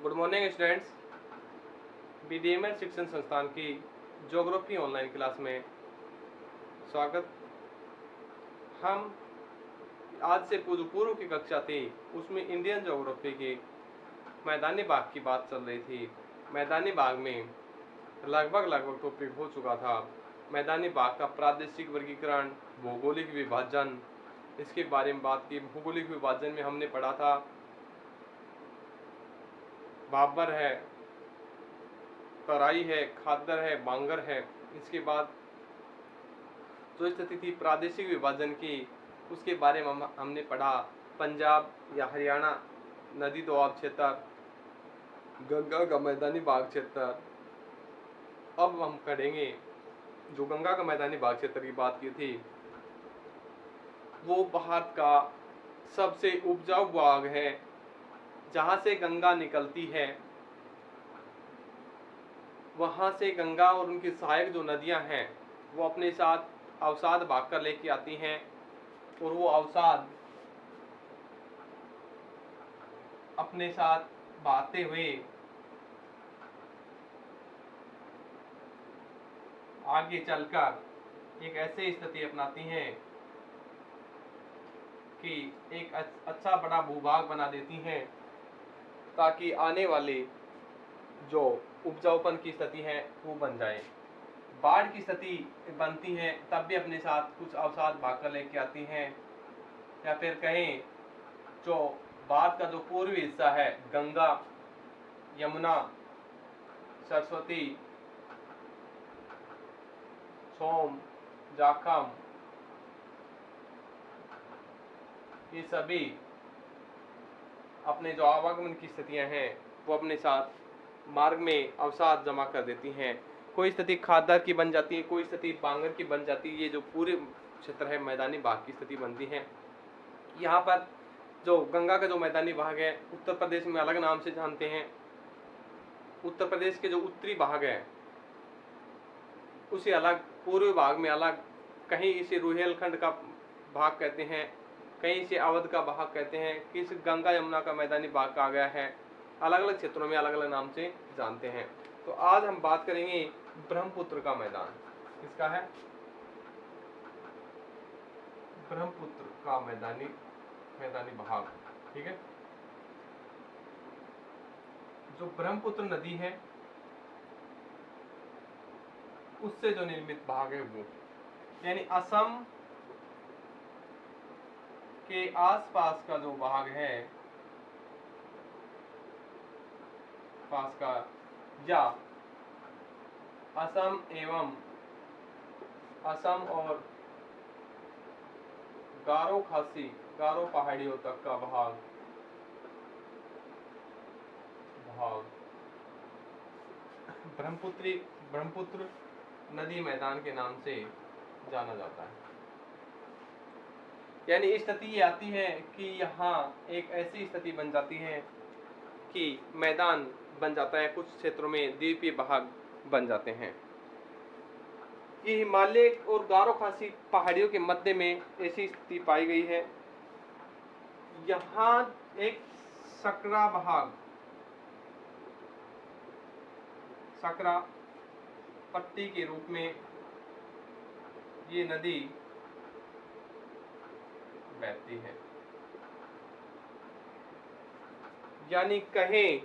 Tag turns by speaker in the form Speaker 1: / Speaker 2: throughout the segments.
Speaker 1: Good morning students. बीडीएमएल शिक्षण संस्थान की ज्योग्राफी ऑनलाइन क्लास में स्वागत। हम आज से पूर्व की कक्षा थी, उसमें इंडियन ज्योग्राफी की मैदानी भाग की बात चल रही थी। मैदानी भाग में लगभग टॉपिक हो चुका था। मैदानी भाग का प्रादेशिक वर्गीकरण, भौगोलिक विभाजन, इसके बारे में बात की। भौगोलिक विभाजन में हमने पढ़ा था भाबर है, तराई है, खादर है, बांगर है। इसके बाद जो स्थिति थी प्रादेशिक विभाजन की, उसके बारे में हमने पढ़ा पंजाब या हरियाणा नदी दोआब क्षेत्र, गंगा का मैदानी भाग क्षेत्र। अब हम करेंगे जो गंगा का मैदानी भाग क्षेत्र की बात की थी, वो भारत का सबसे उपजाऊ भाग है। जहाँ से गंगा निकलती है, वहाँ से गंगा और उनकी सहायक जो नदियाँ हैं वो अपने साथ अवसाद भाग कर लेके आती हैं, और वो अवसाद अपने साथ बहते हुए आगे चलकर एक ऐसी स्थिति अपनाती हैं कि एक अच्छा बड़ा भूभाग बना देती हैं, ताकि आने वाले जो उपजाऊपन की स्थिति है वो बन जाए। बाढ़ की स्थिति बनती है तब भी अपने साथ कुछ अवसाद भाग कर लेके आती हैं, या फिर कहें जो भारत का जो पूर्वी हिस्सा है, गंगा, यमुना, सरस्वती, सोम, जाखम, ये सभी अपने जो आवागमन की स्थितियां हैं वो अपने साथ मार्ग में अवसाद जमा कर देती हैं। कोई स्थिति खादर की बन जाती है, कोई स्थिति बांगर की बन जाती है। ये जो पूरे क्षेत्र है मैदानी भाग की स्थिति बनती है। यहाँ पर जो गंगा का जो मैदानी भाग है, उत्तर प्रदेश में अलग नाम से जानते हैं। उत्तर प्रदेश के जो उत्तरी भाग है उसे अलग, पूर्वी भाग में अलग, कहीं इसे रुहेलखंड का भाग कहते हैं, कहीं इसे अवध का भाग कहते हैं, किस गंगा यमुना का मैदानी भाग कहा गया है। अलग अलग क्षेत्रों में अलग अलग नाम से जानते हैं। तो आज हम बात करेंगे ब्रह्मपुत्र का मैदान। किसका है? ब्रह्मपुत्र का मैदानी भाग। ठीक है। जो ब्रह्मपुत्र नदी है उससे जो निर्मित भाग है वो, यानी असम के आसपास का जो भाग है, पास का, या असम और गारो पहाड़ियों तक का भाग ब्रह्मपुत्र नदी मैदान के नाम से जाना जाता है। यानी स्थिति ये आती है कि यहाँ एक ऐसी स्थिति बन जाती है कि मैदान बन जाता है, कुछ क्षेत्रों में द्वीपीय भाग बन जाते हैं। ये हिमालय और गारो खासी पहाड़ियों के मध्य में ऐसी स्थिति पाई गई है। यहाँ एक सकरा पट्टी के रूप में ये नदी बहती है। यानी कहें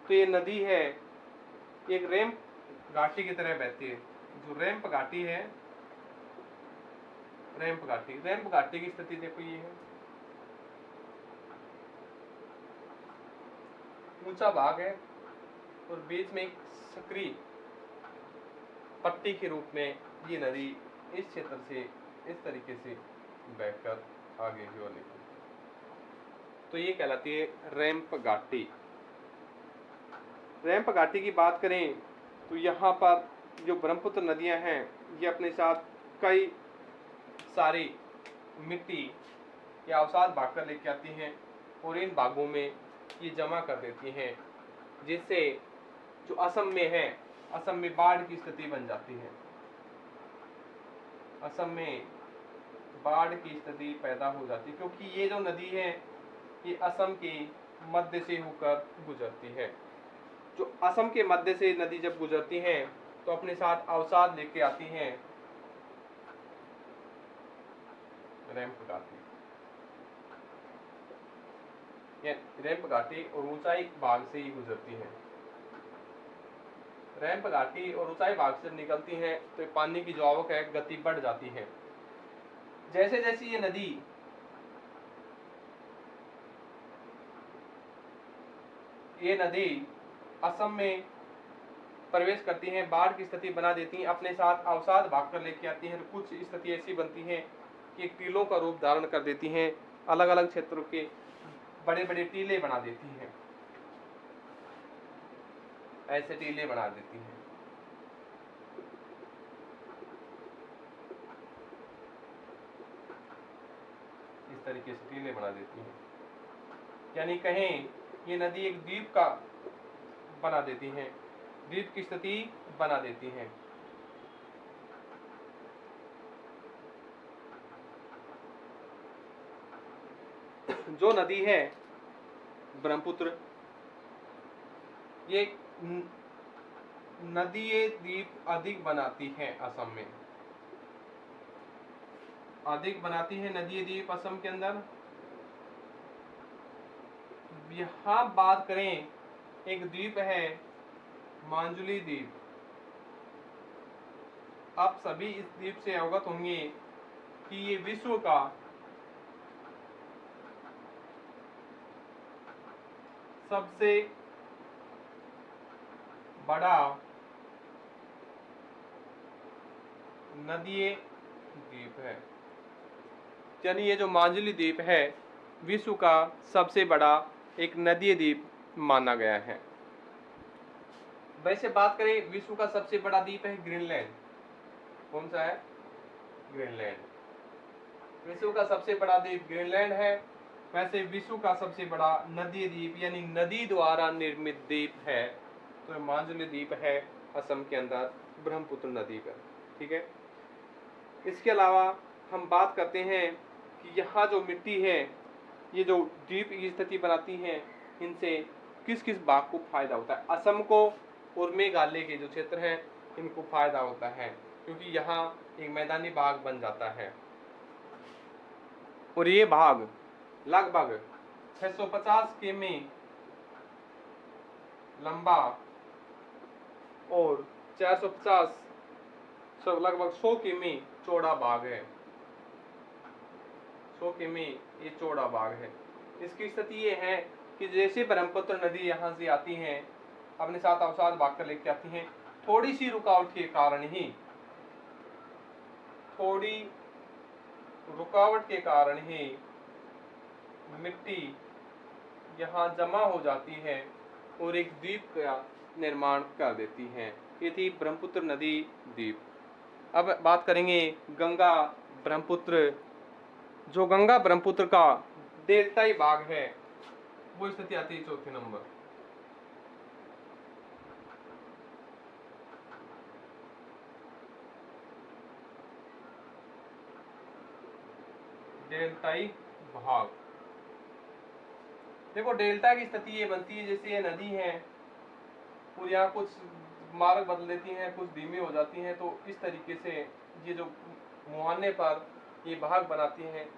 Speaker 1: तो ये नदी है एक रैंप घाटी की तरह बहती है। जो रैंप घाटी है, रैंप घाटी की स्थिति देखो, ये है ऊंचा भाग है और बीच में एक सक्रिय पट्टी के रूप में ये नदी इस क्षेत्र से इस तरीके से बहकर आगे की ओर निकलती है। तो ये कहलाती है रैंप घाटी। रैंप घाटी की बात करें तो यहाँ पर जो ब्रह्मपुत्र नदियाँ हैं ये अपने साथ कई सारी मिट्टी या अवसाद भाग कर लेके आती हैं और इन भागों में ये जमा कर देती हैं, जिससे जो असम में है, असम में बाढ़ की स्थिति बन जाती है। असम में बाढ़ की स्थिति पैदा हो जाती है, क्योंकि ये जो नदी है ये असम के मध्य से होकर गुजरती है। जो असम के मध्य से नदी जब गुजरती हैं तो अपने साथ अवसाद लेके आती हैं रैंप घाटी। रैंप घाटी और ऊंचाई भाग से ही गुजरती हैं। रैंप घाटी और ऊंचाई भाग से निकलती हैं तो पानी की जो आवक है गति बढ़ जाती है। जैसे जैसे ये नदी असम में प्रवेश करती हैं, बाढ़ की स्थिति बना देती हैं, अपने साथ अवसाद भाग कर लेके आती हैं। कुछ स्थिति ऐसी बनती है कि टीलों का रूप धारण कर देती हैं, अलग अलग क्षेत्रों के बड़े बड़े टीले बना देती हैं, ऐसे टीले बना देती हैं। इस तरीके से टीले बना देती हैं, यानी कहें ये नदी एक द्वीप का बना देती हैं, द्वीप की स्थिति बना देती हैं। जो नदी है ब्रह्मपुत्र, ये नदी ये द्वीप अधिक बनाती है असम में, अधिक बनाती है नदी द्वीप असम के अंदर। यहाँ बात करें, एक द्वीप है मांजुली द्वीप। आप सभी इस द्वीप से अवगत होंगे कि ये विश्व का सबसे बड़ा नदीय द्वीप है। यानी ये जो मांजुली द्वीप है विश्व का सबसे बड़ा एक नदीय द्वीप माना गया है। वैसे बात करें, विश्व का सबसे बड़ा द्वीप है ग्रीनलैंड। कौन सा है? ग्रीनलैंड। विश्व का सबसे बड़ा द्वीप ग्रीनलैंड है। वैसे विश्व का सबसे बड़ा नदीय द्वीप यानी नदी द्वारा निर्मित द्वीप है तो मांजुली द्वीप है असम के अंदर ब्रह्मपुत्र नदी पर। ठीक है। इसके अलावा हम बात करते हैं कि यहाँ जो मिट्टी है, ये जो द्वीप की स्थिति बनाती हैं, इनसे किस किस भाग को फायदा होता है। असम को और मेघालय के जो क्षेत्र हैं इनको फायदा होता है क्योंकि यहाँ एक मैदानी भाग बन जाता है और ये भाग लगभग 650 किमी लंबा और 450 लगभग 100 किमी चौड़ा भाग है। 100 किमी ये चौड़ा भाग है। इसकी स्थिति ये है कि जैसे ब्रह्मपुत्र नदी यहाँ से आती हैं, अपने साथ अवसाद भाग कर लेके आती हैं, थोड़ी सी रुकावट के कारण ही मिट्टी यहाँ जमा हो जाती है और एक द्वीप का निर्माण कर देती है। ये थी ब्रह्मपुत्र नदी द्वीप। अब बात करेंगे गंगा ब्रह्मपुत्र। जो गंगा ब्रह्मपुत्र का डेल्टाई भाग है वो स्थिति आती है चौथे नंबर। डेल्टाई भाग। देखो डेल्टा की स्थिति ये बनती है जैसे ये नदी है और यहाँ कुछ मार्ग बदल देती हैं, कुछ धीमी हो जाती हैं, तो इस तरीके से ये जो मुहाने पर ये भाग बनाती हैं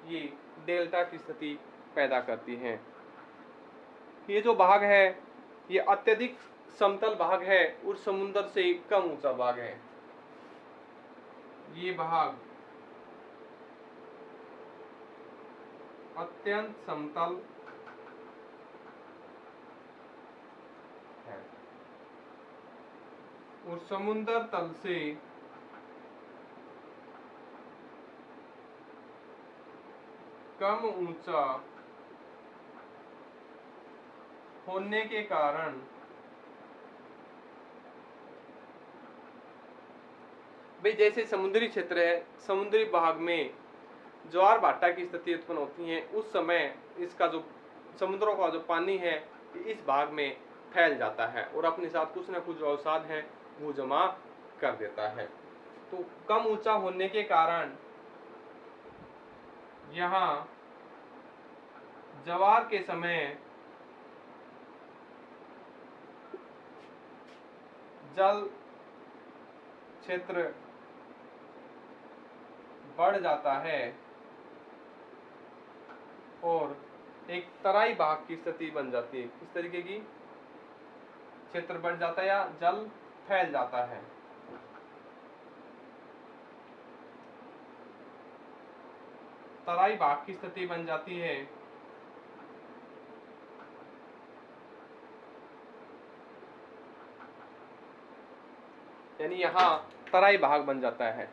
Speaker 1: ये डेल्टा की स्थिति पैदा करती हैं। ये जो भाग है ये अत्यधिक समतल भाग है और समुद्र से कम ऊंचा भाग है। ये भाग अत्यंत समतल है और समुद्र तल से कम ऊंचा होने के कारण भाई जैसे समुद्री क्षेत्र है, समुद्री भाग में ज्वार भाटा की स्थिति उत्पन्न होती है, उस समय इसका जो समुद्रों का जो पानी है इस भाग में फैल जाता है और अपने साथ कुछ न कुछ जो अवसाद है वो जमा कर देता है। तो कम ऊंचा होने के कारण यहाँ ज्वार के समय जल क्षेत्र बढ़ जाता है और एक तराई भाग की स्थिति बन जाती है। किस तरीके की? क्षेत्र बढ़ जाता है या जल फैल जाता है। तराई भाग की स्थिति बन जाती है यानी यहाँ तराई भाग बन जाता है।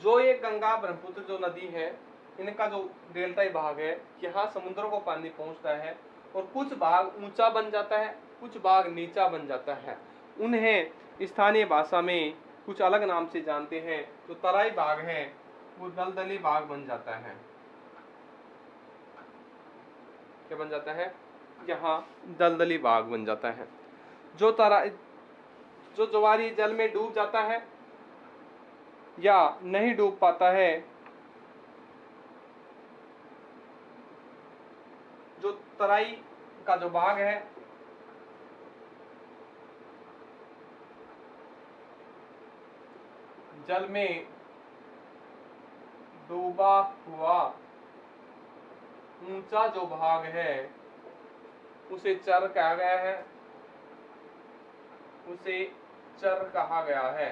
Speaker 1: जो ये गंगा ब्रह्मपुत्र जो नदी है, इनका जो डेल्टाई भाग है, यहाँ समुद्रों को पानी पहुंचता है और कुछ भाग ऊंचा बन जाता है, कुछ भाग नीचा बन जाता है। उन्हें स्थानीय भाषा में कुछ अलग नाम से जानते हैं। जो तराई भाग है वो दलदली भाग बन जाता है। क्या बन जाता है? यहाँ दलदली भाग बन जाता है। जो ज्वारी जल में डूब जाता है या नहीं डूब पाता है, जो तराई का जो भाग है जल में डूबा हुआ ऊंचा जो भाग है उसे चर कहा गया है, उसे चर कहा गया है।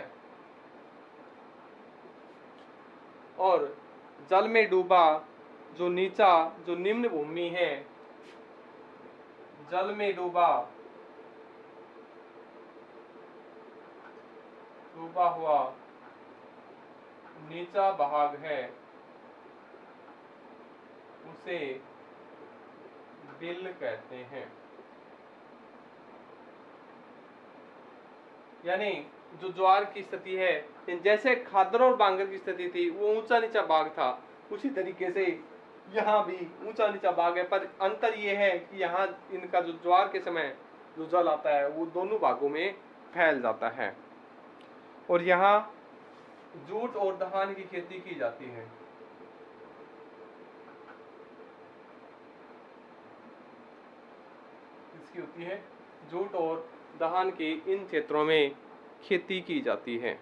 Speaker 1: और जल में डूबा जो नीचा जो निम्न भूमि है, जल में डूबा हुआ नीचा भाग है, उसे बिल कहते हैं। यानी जो ज्वार की स्थिति है, जैसे खादर और बांगर की स्थिति थी, वो ऊंचा नीचा भाग था, उसी तरीके से यहाँ भी ऊंचा नीचा भाग है। पर अंतर ये है कि यहाँ इनका जो ज्वार के समय जो जल आता है वो दोनों भागों में फैल जाता है। और यहाँ जूट और धान की खेती की जाती है। इसकी होती है जूट और धान की इन क्षेत्रों में खेती की जाती है।